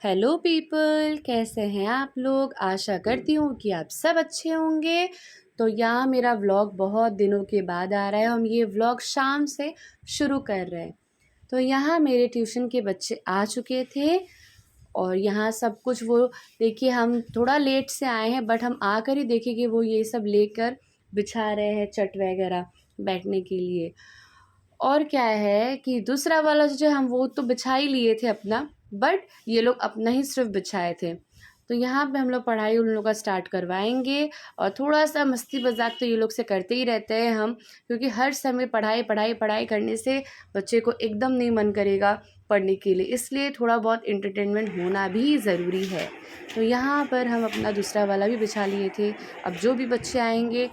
Hello people, कैसे हैं आप लोग। आशा करती हूँ कि आप सब अच्छे होंगे। तो यहाँ मेरा व्लॉग बहुत दिनों के बाद आ रहा है। हम ये व्लॉग शाम से शुरू कर रहे हैं। तो यहाँ मेरे ट्यूशन के बच्चे आ चुके थे और यहाँ सब कुछ वो देखिए, हम थोड़ा लेट से आए हैं बट हम आकर ही देखे कि वो ये सब लेकर बिछा रहे हैं चट वगैरह बैठने के लिए। और क्या है कि दूसरा वाला जो हम वो तो बिछा ही लिए थे अपना, बट ये लोग अपना ही सिर्फ बिछाए थे। तो यहाँ पे हम लोग पढ़ाई उन लोगों का स्टार्ट करवाएंगे और थोड़ा सा मस्ती मजाक तो ये लोग से करते ही रहते हैं हम, क्योंकि हर समय पढ़ाई पढ़ाई पढ़ाई करने से बच्चे को एकदम नहीं मन करेगा पढ़ने के लिए, इसलिए थोड़ा बहुत इंटरटेनमेंट होना भी ज़रूरी है। तो यहाँ पर हम अपना दूसरा वाला भी बिछा लिए थे। अब जो भी बच्चे आएंगे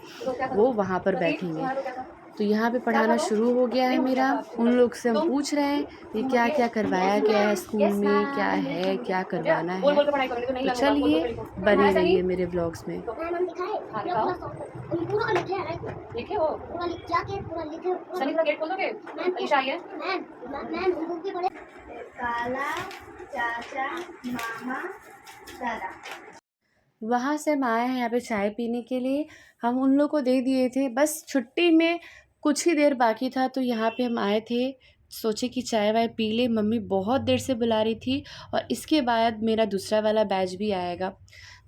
वो वहाँ पर बैठेंगे। तो यहाँ पे पढ़ाना शुरू हो गया है मेरा। उन लोग से हम पूछ रहे हैं कि क्या क्या करवाया गया है स्कूल में, क्या है, क्या करवाना है। तो चलिए बने रहिए मेरे व्लॉग्स में। काला, चाचा, मामा, दादा। वहाँ से हम आए हैं यहाँ पे चाय पीने के लिए। हम उन लोग को दे दिए थे, बस छुट्टी में कुछ ही देर बाकी था तो यहाँ पे हम आए थे। सोचे कि चाय वाय पी ले, मम्मी बहुत देर से बुला रही थी और इसके बाद मेरा दूसरा वाला बैच भी आएगा।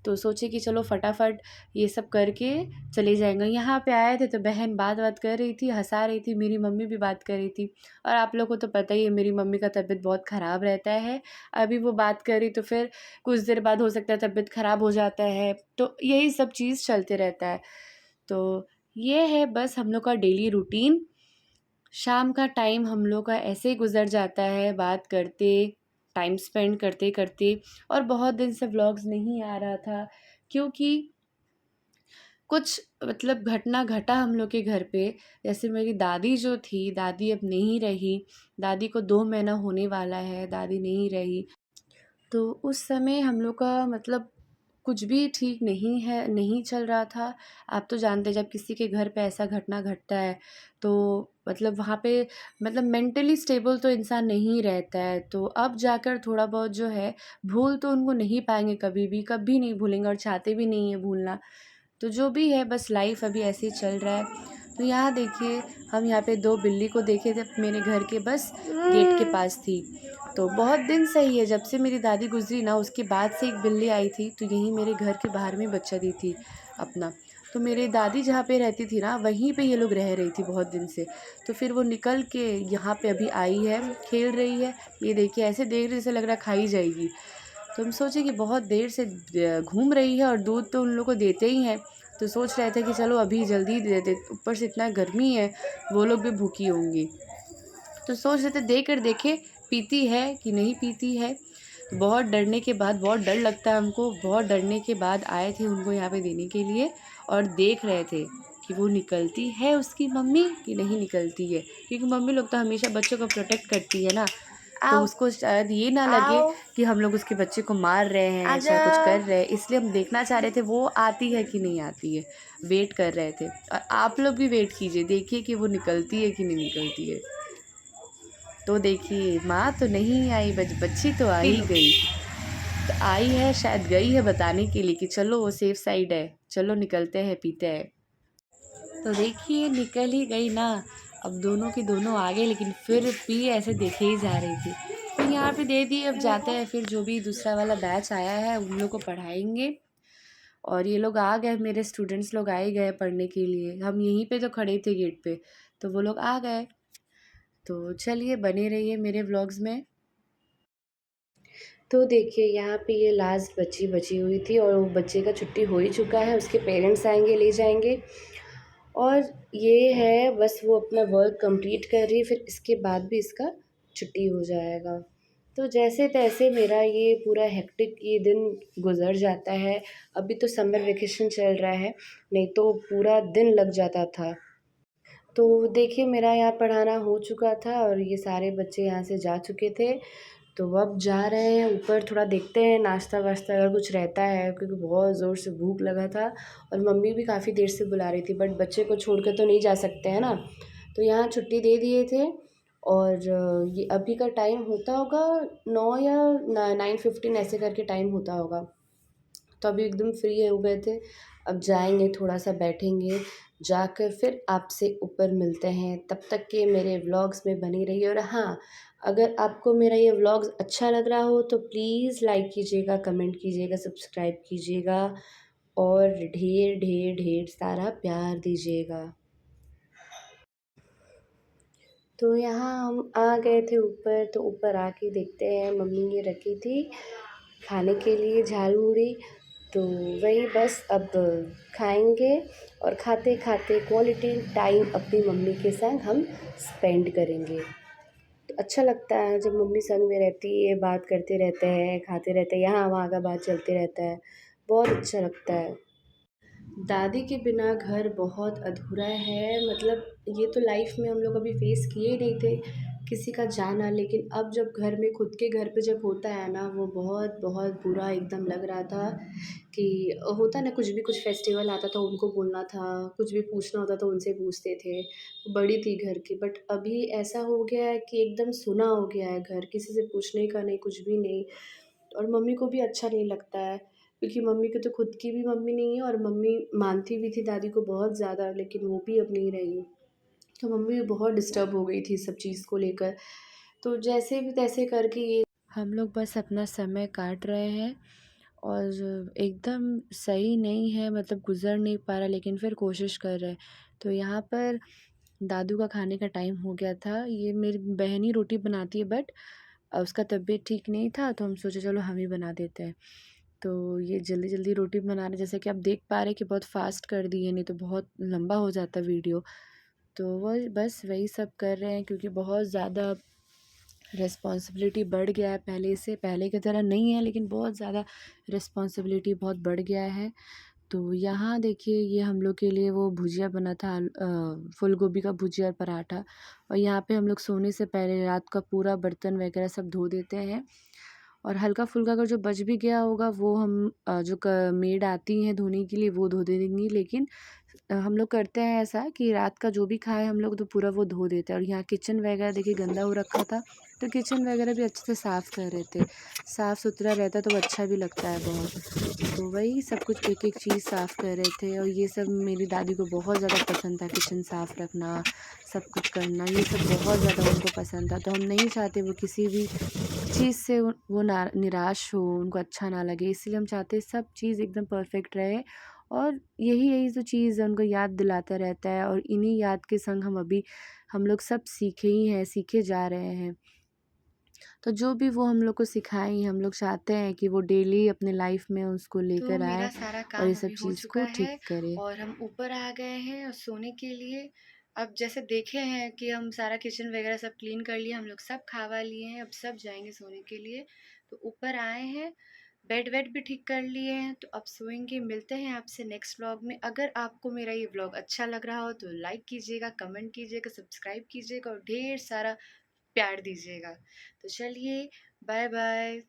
तो सोचे कि चलो फटाफट ये सब करके चले जाएंगे। यहाँ पे आए थे तो बहन बात बात कर रही थी, हंसा रही थी, मेरी मम्मी भी बात कर रही थी। और आप लोग को तो पता ही है मेरी मम्मी का तबीयत बहुत ख़राब रहता है। अभी वो बात करी तो फिर कुछ देर बाद हो सकता है तबीयत ख़राब हो जाता है, तो यही सब चीज़ चलते रहता है। तो ये है बस हम लोग का डेली रूटीन। शाम का टाइम हम लोग का ऐसे ही गुजर जाता है बात करते, टाइम स्पेंड करते करते। और बहुत दिन से व्लॉग्स नहीं आ रहा था क्योंकि कुछ मतलब घटना घटा हम लोग के घर पे। जैसे मेरी दादी जो थी, दादी अब नहीं रही। दादी को 2 महीना होने वाला है, दादी नहीं रही। तो उस समय हम लोग का मतलब कुछ भी ठीक नहीं है, नहीं चल रहा था। आप तो जानते हैं जब किसी के घर पे ऐसा घटना घटता है तो मतलब वहाँ पे मतलब मेंटली स्टेबल तो इंसान नहीं रहता है। तो अब जाकर थोड़ा बहुत जो है, भूल तो उनको नहीं पाएंगे, कभी भी कभी नहीं भूलेंगे और चाहते भी नहीं है भूलना। तो जो भी है बस लाइफ अभी ऐसे ही चल रहा है। तो यहाँ देखिए, हम यहाँ पे 2 बिल्ली को देखे थे मेरे घर के बस गेट के पास थी। तो बहुत दिन से ही है, जब से मेरी दादी गुजरी ना उसके बाद से एक बिल्ली आई थी तो यहीं मेरे घर के बाहर में बच्चा दी थी अपना। तो मेरी दादी जहाँ पे रहती थी ना वहीं पे ये लोग रह रही थी बहुत दिन से। तो फिर वो निकल के यहाँ पे अभी आई है, खेल रही है। ये देखिए ऐसे देख रही जैसे लग रहा खाई जाएगी। तो हम सोचे कि बहुत देर से घूम रही है और दूध तो उन लोग को देते ही हैं। तो सोच रहे थे कि चलो अभी जल्दी दे दे, ऊपर से इतना गर्मी है, वो लोग भी भूखी होंगी। तो सोच रहे थे देकर देखे पीती है कि नहीं पीती है। बहुत डरने के बाद, बहुत डर लगता है हमको, बहुत डरने के बाद आए थे उनको यहाँ पे देने के लिए। और देख रहे थे कि वो निकलती है उसकी मम्मी कि नहीं निकलती है, क्योंकि मम्मी लोग तो हमेशा बच्चों को प्रोटेक्ट करती है ना। तो आओ, उसको शायद ये ना लगे आओ, कि हम लोग उसके बच्चे को मार रहे हैं, आजा। चाहे कुछ कर रहे हैं, इसलिए हम देखना चाह रहे थे वो आती है कि नहीं आती है। वेट कर रहे थे और आप लोग भी वेट कीजिए, देखिए कि वो निकलती है कि नहीं निकलती है। तो देखिए माँ तो नहीं आई, बच्ची तो आ ही गई। तो आई है, शायद गई है बताने के लिए कि चलो वो सेफ साइड है, चलो निकलते हैं पीते हैं। तो देखिए निकल ही गई ना। अब दोनों की दोनों आ गए लेकिन फिर भी ऐसे देखे ही जा रही थी। तो यहाँ पे दे दी, अब जाते हैं फिर जो भी दूसरा वाला बैच आया है उन लोग को पढ़ाएंगे। और ये लोग आ गए, मेरे स्टूडेंट्स लोग आ ही गए पढ़ने के लिए। हम यहीं पे तो खड़े थे गेट पे, तो वो लोग आ गए। तो चलिए बने रहिए मेरे व्लॉग्स में। तो देखिए यहाँ पे ये लास्ट बच्ची बची हुई थी और वो बच्चे का छुट्टी हो ही चुका है, उसके पेरेंट्स आएंगे ले जाएंगे। और ये है बस वो अपना वर्क कंप्लीट कर रही है, फिर इसके बाद भी इसका छुट्टी हो जाएगा। तो जैसे तैसे मेरा ये पूरा हेक्टिक ये दिन गुजर जाता है। अभी तो समर वेकेशन चल रहा है, नहीं तो पूरा दिन लग जाता था। तो देखिए मेरा यहाँ पढ़ाना हो चुका था और ये सारे बच्चे यहाँ से जा चुके थे। तो अब जा रहे हैं ऊपर, थोड़ा देखते हैं नाश्ता वाश्ता अगर कुछ रहता है, क्योंकि बहुत ज़ोर से भूख लगा था। और मम्मी भी काफ़ी देर से बुला रही थी, बट बच्चे को छोड़ कर तो नहीं जा सकते हैं ना। तो यहाँ छुट्टी दे दिए थे और ये अभी का टाइम होता होगा 9 या 9:15 ऐसे करके टाइम होता होगा। तो अभी एकदम फ्री हो गए थे। अब जाएँगे, थोड़ा-सा बैठेंगे, जाकर फिर आपसे ऊपर मिलते हैं। तब तक के मेरे व्लॉग्स में बने रहिए और हाँ, अगर आपको मेरा ये व्लॉग्स अच्छा लग रहा हो तो प्लीज़ लाइक कीजिएगा, कमेंट कीजिएगा, सब्सक्राइब कीजिएगा और ढेर, ढेर, ढेर सारा प्यार दीजिएगा। तो यहाँ हम आ गए थे ऊपर, तो ऊपर आके देखते हैं मम्मी ने रखी थी खाने के लिए झालमुड़ी, तो वही बस अब खाएंगे और खाते-खाते क्वालिटी टाइम अपनी मम्मी के संग हम स्पेंड करेंगे। तो अच्छा लगता है जब मम्मी संग में रहती है, बात करते रहते हैं, खाते रहते हैं, यहाँ-वहाँ का बात चलते रहता है, बहुत अच्छा लगता है। दादी के बिना घर बहुत अधूरा है, मतलब ये तो लाइफ में हम लोग कभी फेस किए ही नहीं थे किसी का जाना, लेकिन अब जब घर में खुद के घर पे जब होता है ना, वो बहुत बहुत बुरा एकदम लग रहा था कि होता ना, कुछ भी कुछ फेस्टिवल आता था उनको बोलना था, कुछ भी पूछना होता था उनसे पूछते थे, बड़ी थी घर की। बट अभी ऐसा हो गया है कि एकदम सुना हो गया है घर, किसी से पूछने का नहीं, कुछ भी नहीं। और मम्मी को भी अच्छा नहीं लगता है, क्योंकि मम्मी की तो खुद की भी मम्मी नहीं है और मम्मी मानती भी थी दादी को बहुत ज़्यादा, लेकिन वो भी अब नहीं रही। तो मम्मी भी बहुत डिस्टर्ब हो गई थी सब चीज़ को लेकर। तो जैसे भी तैसे करके ये हम लोग बस अपना समय काट रहे हैं और एकदम सही नहीं है, मतलब गुज़र नहीं पा रहा, लेकिन फिर कोशिश कर रहे हैं। तो यहाँ पर दादू का खाने का टाइम हो गया था। ये मेरी बहन ही रोटी बनाती है, बट उसका तबीयत ठीक नहीं था, तो हम सोचे चलो हम ही बना देते हैं। तो ये जल्दी-जल्दी रोटी बना रहे, जैसे कि आप देख पा रहे हैं कि बहुत फ़ास्ट कर दी है, नहीं तो बहुत लंबा हो जाता वीडियो। तो वही बस वही सब कर रहे हैं, क्योंकि बहुत ज़्यादा रिस्पॉन्सिबिलिटी बढ़ गया है पहले से, पहले की तरह नहीं है लेकिन बहुत ज़्यादा रिस्पॉन्सिबिलिटी बहुत बढ़ गया है। तो यहाँ देखिए, ये हम लोग के लिए वो भुजिया बना था, फूल गोभी का भुजिया और पराठा। और यहाँ पे हम लोग सोने से पहले रात का पूरा बर्तन वगैरह सब धो देते हैं, और हल्का-फुल्का अगर जो बच भी गया होगा वो हम जो क मेड आती हैं धोने के लिए वो धो देंगी, लेकिन हम लोग करते हैं ऐसा कि रात का जो भी खाए हम लोग तो पूरा वो धो देते हैं। और यहाँ किचन वगैरह देखिए गंदा हो रखा था, तो किचन वगैरह भी अच्छे से साफ़ कर रहे थे। साफ़-सुथरा रहता तो अच्छा भी लगता है बहुत। तो वही सब कुछ एक-एक चीज़ साफ़ कर रहे थे, और ये सब मेरी दादी को बहुत ज़्यादा पसंद था, किचन साफ़ रखना, सब कुछ करना, ये सब बहुत ज़्यादा उनको पसंद था। तो हम नहीं चाहते वो किसी भी चीज़ से वो ना निराश हो, उनको अच्छा ना लगे, इसलिए हम चाहते हैं सब चीज़ एकदम परफ़ेक्ट रहे। और यही यही जो चीज़ है उनको याद दिलाता रहता है, और इन्हीं याद के संग हम लोग सब सीखे ही हैं, सीखे जा रहे हैं। तो जो भी वो हम लोग को सिखाई, हम लोग चाहते हैं कि वो डेली अपने लाइफ में उसको तो लेकर मेरा आए सारा और ये काम सब अभी हो चीज़ चुका को है ठीक करे। और हम ऊपर आ गए हैं और सोने के लिए। अब जैसे देखे हैं कि हम सारा किचन वगैरह सब क्लीन कर लिया, हम लोग सब खावा लिए हैं, अब सब जाएंगे सोने के लिए। तो ऊपर आए हैं, बेड वेड भी ठीक कर लिए हैं, तो अब सोएंगे। मिलते हैं आपसे नेक्स्ट व्लॉग में। अगर आपको मेरा ये व्लॉग अच्छा लग रहा हो तो लाइक कीजिएगा, कमेंट कीजिएगा, सब्सक्राइब कीजिएगा और ढेर सारा प्यार दीजिएगा। तो चलिए, बाय बाय।